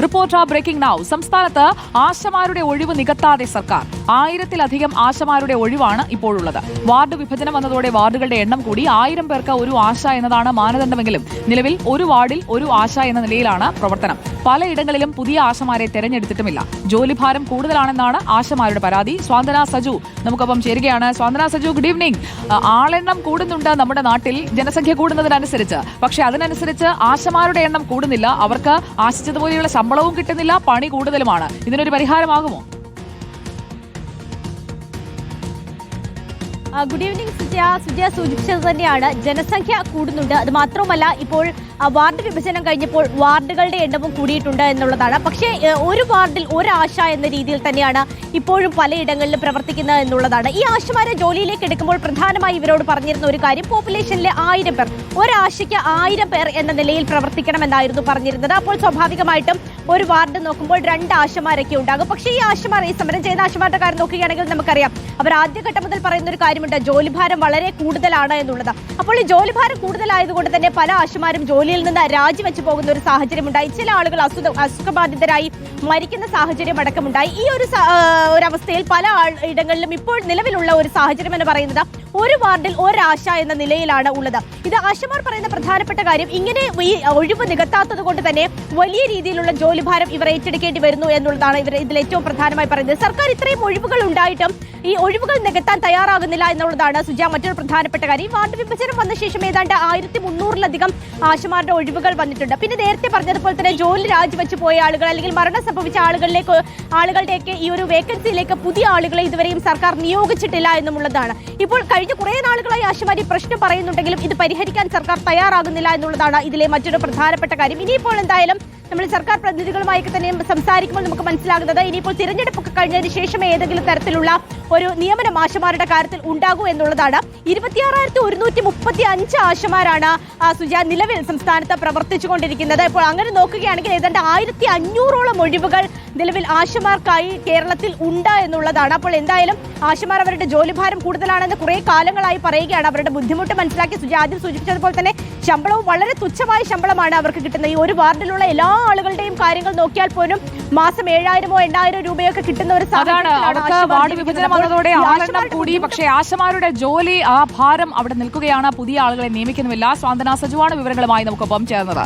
Reporter breaking now. സംസ്ഥാനത്ത് ആശമാരുടെ ഒഴിവ് നികത്താതെ സർക്കാർ. 1000-ലധികം ആശമാരുടെ ഒഴിവാണ് ഇപ്പോഴുള്ളത്. വാർഡ് വിഭജനം വന്നതോടെ വാർഡുകളുടെ എണ്ണം കൂടി. 1000 പേർക്ക് ഒരു ആശ എന്നതാണ് മാനദണ്ഡമെങ്കിലും നിലവിൽ ഒരു വാർഡിൽ ഒരു ആശ എന്ന നിലയിലാണ് പ്രവർത്തനം. പലയിടങ്ങളിലും പുതിയ ആശമാരെ തെരഞ്ഞെടുത്തിട്ടുമില്ല. ജോലിഭാരം കൂടുതലാണെന്നാണ് ആശമാരുടെ പരാതി. സ്വാന്തന സജു നമുക്കൊപ്പം ചേരുകയാണ്. സ്വാന്തന സജു, ഗുഡ് ഈവനിംഗ്. ആളെണ്ണം കൂടുന്നുണ്ട് നമ്മുടെ നാട്ടിൽ ജനസംഖ്യ കൂടുന്നതിനനുസരിച്ച്. പക്ഷെ അതിനനുസരിച്ച് ആശമാരുടെ എണ്ണം കൂടുന്നില്ല. അവർക്ക് ആശിച്ചതുപോലെയുള്ള ശമ്പളവും കിട്ടുന്നില്ല, പണി കൂടുതലുമാണ്. ഇതിനൊരു പരിഹാരമാകുമോ? ഗുഡ് ഈവനിംഗ് സുജയ സൂചിപ്പിച്ചത് തന്നെയാണ്. ജനസംഖ്യ കൂടുന്നുണ്ട്. അത് മാത്രമല്ല, ഇപ്പോൾ വാർഡ് വിഭജനം കഴിഞ്ഞപ്പോൾ വാർഡുകളുടെ എണ്ണവും കൂടിയിട്ടുണ്ട് എന്നുള്ളതാണ്. പക്ഷേ ഒരു വാർഡിൽ ഒരാശ എന്ന രീതിയിൽ തന്നെയാണ് ഇപ്പോഴും പലയിടങ്ങളിലും പ്രവർത്തിക്കുന്നത് എന്നുള്ളതാണ്. ഈ ആശമാരെ ജോലിയിലേക്ക് എടുക്കുമ്പോൾ പ്രധാനമായി ഇവരോട് പറഞ്ഞിരുന്ന ഒരു കാര്യം, പോപ്പുലേഷനിലെ 1000 പേർ, ഒരാശയ്ക്ക് 1000 പേർ എന്ന നിലയിൽ പ്രവർത്തിക്കണമെന്നായിരുന്നു പറഞ്ഞിരുന്നത്. അപ്പോൾ സ്വാഭാവികമായിട്ടും ഒരു വാർഡ് നോക്കുമ്പോൾ 2 ആശമാരൊക്കെ ഉണ്ടാകും. പക്ഷേ ഈ ആശമാർ, ഈ സമരം ചെയ്യുന്ന ആശമാരുടെ കാര്യം നോക്കുകയാണെങ്കിൽ നമുക്കറിയാം, അവർ ആദ്യഘട്ടം മുതൽ പറയുന്ന ഒരു കാര്യമുണ്ട്, ജോലിഭാരം വളരെ കൂടുതലാണ് എന്നുള്ളത്. അപ്പോൾ ഈ ജോലിഭാരം കൂടുതലായതുകൊണ്ട് തന്നെ പല ആശമാരും ജോലിയിൽ നിന്ന് രാജിവെച്ച് പോകുന്ന ഒരു സാഹചര്യം ഉണ്ടായി. ചില ആളുകൾ അസുഖബാധിതരായി മരിക്കുന്ന സാഹചര്യം അടക്കമുണ്ടായി. ഈ ഒരവസ്ഥയിൽ പല ഇടങ്ങളിലും ഇപ്പോൾ നിലവിലുള്ള ഒരു സാഹചര്യം എന്ന് പറയുന്നത് ഒരു വാർഡിൽ ഒരാശ എന്ന നിലയിലാണ് ഉള്ളത്. ഇത് ആശമാർ പറയുന്ന പ്രധാനപ്പെട്ട കാര്യം, ഇങ്ങനെ ഈ ഒഴിവ് നികത്താത്തത് കൊണ്ട് തന്നെ വലിയ രീതിയിലുള്ള ജോലിഭാരം ഇവർ ഏറ്റെടുക്കേണ്ടി വരുന്നു എന്നുള്ളതാണ് ഇവർ ഇതിൽ ഏറ്റവും പ്രധാനമായി പറയുന്നത്. സർക്കാർ ഇത്രയും ഒഴിവുകൾ ഉണ്ടായിട്ടും ഈ ഒഴിവുകൾ നികത്താൻ തയ്യാറാകുന്നില്ല എന്നുള്ളതാണ് സുജ മറ്റൊരു പ്രധാനപ്പെട്ട കാര്യം. ഈ വാർഡ് വിഭജനം വന്ന ശേഷം ഏതാണ്ട് 1300-ലധികം ആശമാരുടെ ഒഴിവുകൾ വന്നിട്ടുണ്ട്. പിന്നെ നേരത്തെ പറഞ്ഞതുപോലെ തന്നെ ജോലി രാജിവെച്ച് പോയ ആളുകൾ അല്ലെങ്കിൽ മരണം സംഭവിച്ച ആളുകളുടെയൊക്കെ ഈ ഒരു വേക്കൻസിയിലേക്ക് പുതിയ ആളുകളെ ഇതുവരെയും സർക്കാർ നിയോഗിച്ചിട്ടില്ല എന്നുള്ളതാണ്. ഇപ്പോൾ കഴിഞ്ഞ കുറേ നാളുകളായി ആശമാർ ഈ പ്രശ്നം പറയുന്നുണ്ടെങ്കിലും ഇത് പരിഹരിക്കാൻ സർക്കാർ തയ്യാറാകുന്നില്ല എന്നുള്ളതാണ് ഇതിലെ മറ്റൊരു പ്രധാനപ്പെട്ട കാര്യം. ഇനിയിപ്പോൾ എന്തായാലും നമ്മൾ സർക്കാർ പ്രതിനിധികളുമായൊക്കെ തന്നെ സംസാരിക്കുമ്പോൾ നമുക്ക് മനസ്സിലാകുന്നത്, ഇനിയിപ്പോൾ തിരഞ്ഞെടുപ്പൊക്കെ കഴിഞ്ഞതിന് ശേഷം ഏതെങ്കിലും തരത്തിലുള്ള ഒരു നിയമനം ആശമാരുടെ കാര്യത്തിൽ ഉണ്ടാകൂ എന്നുള്ളതാണ്. 26,135 ആശമാരാണ് സുജ നിലവിൽ സംസ്ഥാനത്ത് പ്രവർത്തിച്ചുകൊണ്ടിരിക്കുന്നത്. ഇപ്പോൾ അങ്ങനെ നോക്കുകയാണെങ്കിൽ ഏതാണ്ട് 1500ഓളം ഒഴിവുകൾ നിലവിൽ ആശമാർക്കായി കേരളത്തിൽ ഉണ്ട് എന്നുള്ളതാണ്. അപ്പോൾ എന്തായാലും ആശമാർ അവരുടെ ജോലിഭാരം കൂടുതലാണെന്ന് കുറെ കാലങ്ങളായി പറയുകയാണ്. അവരുടെ ബുദ്ധിമുട്ട് മനസ്സിലാക്കി സുജ ആദ്യം സൂചിപ്പിച്ചതുപോലെ തന്നെ ശമ്പളവും വളരെ തുച്ഛമായ ശമ്പളമാണ് അവർക്ക് കിട്ടുന്നത്. ഈ ഒരു വാർഡിലുള്ള എല്ലാ ആളുകളുടെയും കാര്യങ്ങൾ നോക്കിയാൽ പോലും മാസം 7000-ഓ 8000 രൂപയൊക്കെ കിട്ടുന്ന ഒരു വാർഡ് വിഭജനം വന്നതോടെ ആളെണ്ണം കൂടി. പക്ഷേ ആശമാരുടെ ജോലി, ആ ഭാരം അവിടെ നിൽക്കുകയാണ്. പുതിയ ആളുകളെ നിയമിക്കുന്നുമില്ല. സ്വാന്തന സജുവാണ് വിവരങ്ങളുമായി നമുക്കൊപ്പം ചേർന്നത്.